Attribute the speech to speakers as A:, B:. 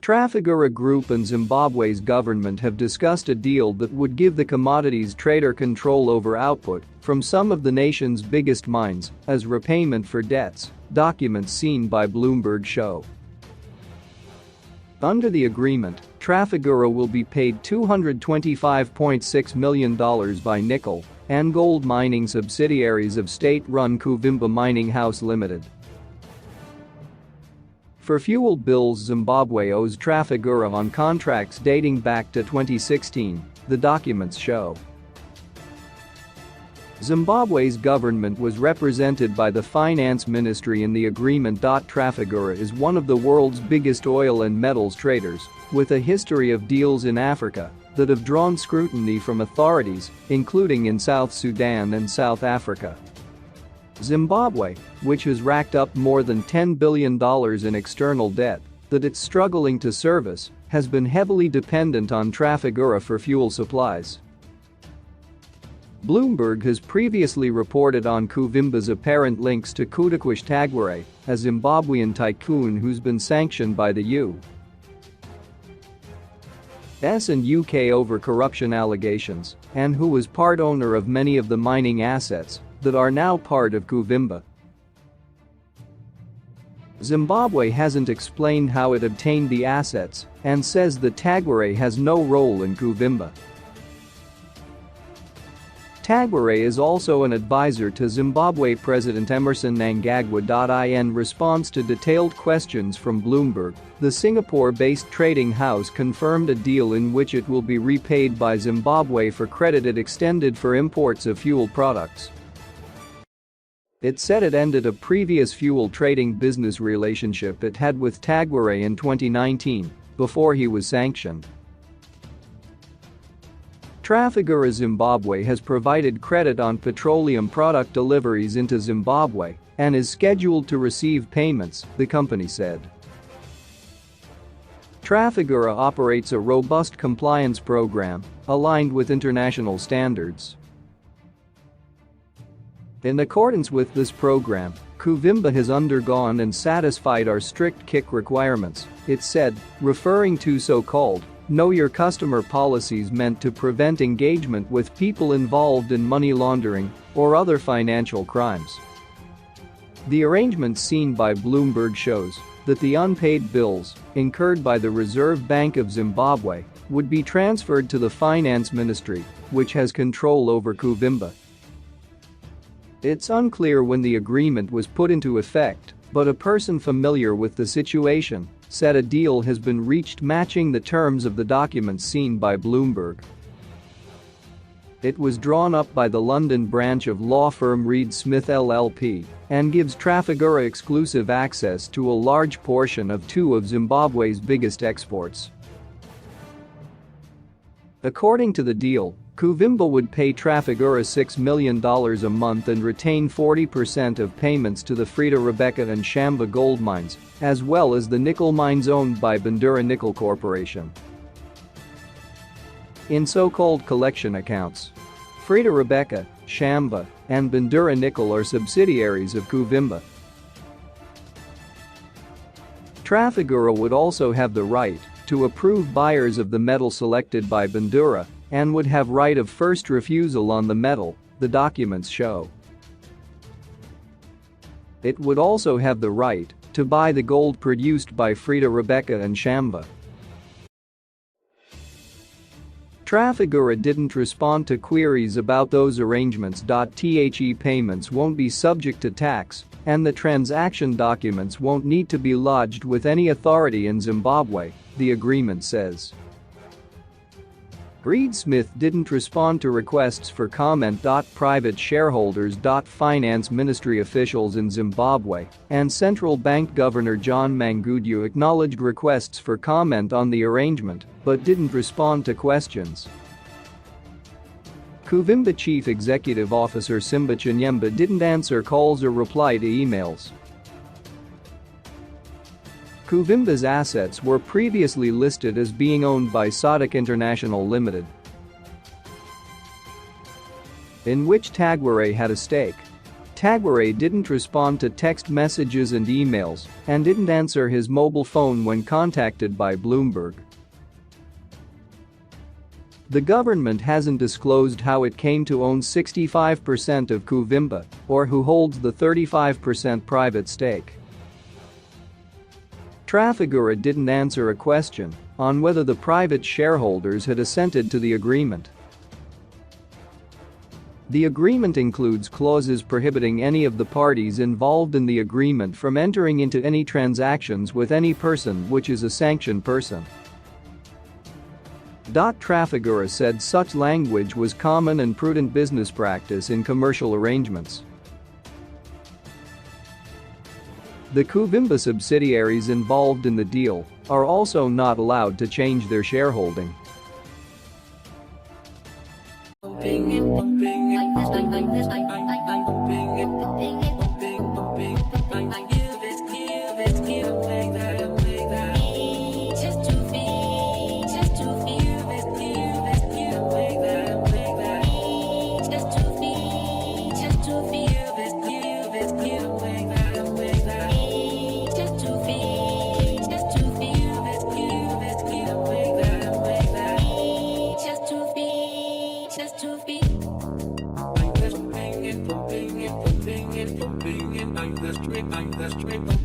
A: Trafigura Group and Zimbabwe's government have discussed a deal that would give the commodities trader control over output from some of the nation's biggest mines as repayment for debts, documents seen by Bloomberg show. Under the agreement, Trafigura will be paid $225.6 million by nickel and gold mining subsidiaries of state-run Kuvimba Mining House Limited. For fuel bills Zimbabwe owes Trafigura on contracts dating back to 2016, the documents show. Zimbabwe's government was represented by the finance ministry in the agreement. Trafigura is one of the world's biggest oil and metals traders, with a history of deals in Africa that have drawn scrutiny from authorities, including in South Sudan and South Africa. Zimbabwe, which has racked up more than $10 billion in external debt that it's struggling to service, has been heavily dependent on Trafigura for fuel supplies. Bloomberg has previously reported on Kuvimba's apparent links to Kutaquish Tagware, a Zimbabwean tycoon who's been sanctioned by the US and UK over corruption allegations and who was part owner of many of the mining assets that are now part of Kuvimba. Zimbabwe hasn't explained how it obtained the assets and says that Tagware has no role in Kuvimba. Tagware is also an advisor to Zimbabwe President Emmerson Mnangagwa. In response to detailed questions from Bloomberg, the Singapore-based trading house confirmed a deal in which it will be repaid by Zimbabwe for credit it extended for imports of fuel products. It said it ended a previous fuel trading business relationship it had with Tagware in 2019, before he was sanctioned. Trafigura Zimbabwe has provided credit on petroleum product deliveries into Zimbabwe and is scheduled to receive payments, the company said. Trafigura operates a robust compliance program aligned with international standards. In accordance with this program, Kuvimba has undergone and satisfied our strict kick requirements, it said, referring to so-called Know Your Customer policies meant to prevent engagement with people involved in money laundering or other financial crimes. The arrangement seen by Bloomberg shows that the unpaid bills incurred by the Reserve Bank of Zimbabwe would be transferred to the Finance Ministry, which has control over Kuvimba. It's unclear when the agreement was put into effect, but a person familiar with the situation said a deal has been reached matching the terms of the documents seen by Bloomberg. It was drawn up by the London branch of law firm Reed Smith LLP and gives Trafigura exclusive access to a large portion of two of Zimbabwe's biggest exports. According to the deal, Kuvimba would pay Trafigura $6 million a month and retain 40% of payments to the Frida Rebecca and Shamba gold mines, as well as the nickel mines owned by Bandura Nickel Corporation. In so-called collection accounts, Frida Rebecca, Shamba, and Bandura Nickel are subsidiaries of Kuvimba. Trafigura would also have the right to approve buyers of the metal selected by Bandura and would have right of first refusal on the metal, the documents show. It would also have the right to buy the gold produced by Frida Rebecca and Shamba. Trafigura didn't respond to queries about those arrangements. The payments won't be subject to tax, and the transaction documents won't need to be lodged with any authority in Zimbabwe, the agreement says. Reed Smith didn't respond to requests for comment. Private shareholders. Finance ministry officials in Zimbabwe and central bank governor John Mangudu acknowledged requests for comment on the arrangement but didn't respond to questions. Kuvimba Chief Executive Officer Simba Chinyemba didn't answer calls or reply to emails. Kuvimba's assets were previously listed as being owned by Sodic International Limited, in which Tagware had a stake. Trafigura didn't respond to text messages and emails and didn't answer his mobile phone when contacted by Bloomberg. The government hasn't disclosed how it came to own 65% of Kuvimba or who holds the 35% private stake. Trafigura didn't answer a question on whether the private shareholders had assented to the agreement. The agreement includes clauses prohibiting any of the parties involved in the agreement from entering into any transactions with any person which is a sanctioned person. Trafigura said such language was common and prudent business practice in commercial arrangements. The Kuvimba subsidiaries involved in the deal are also not allowed to change their shareholding.
B: I'm the strip.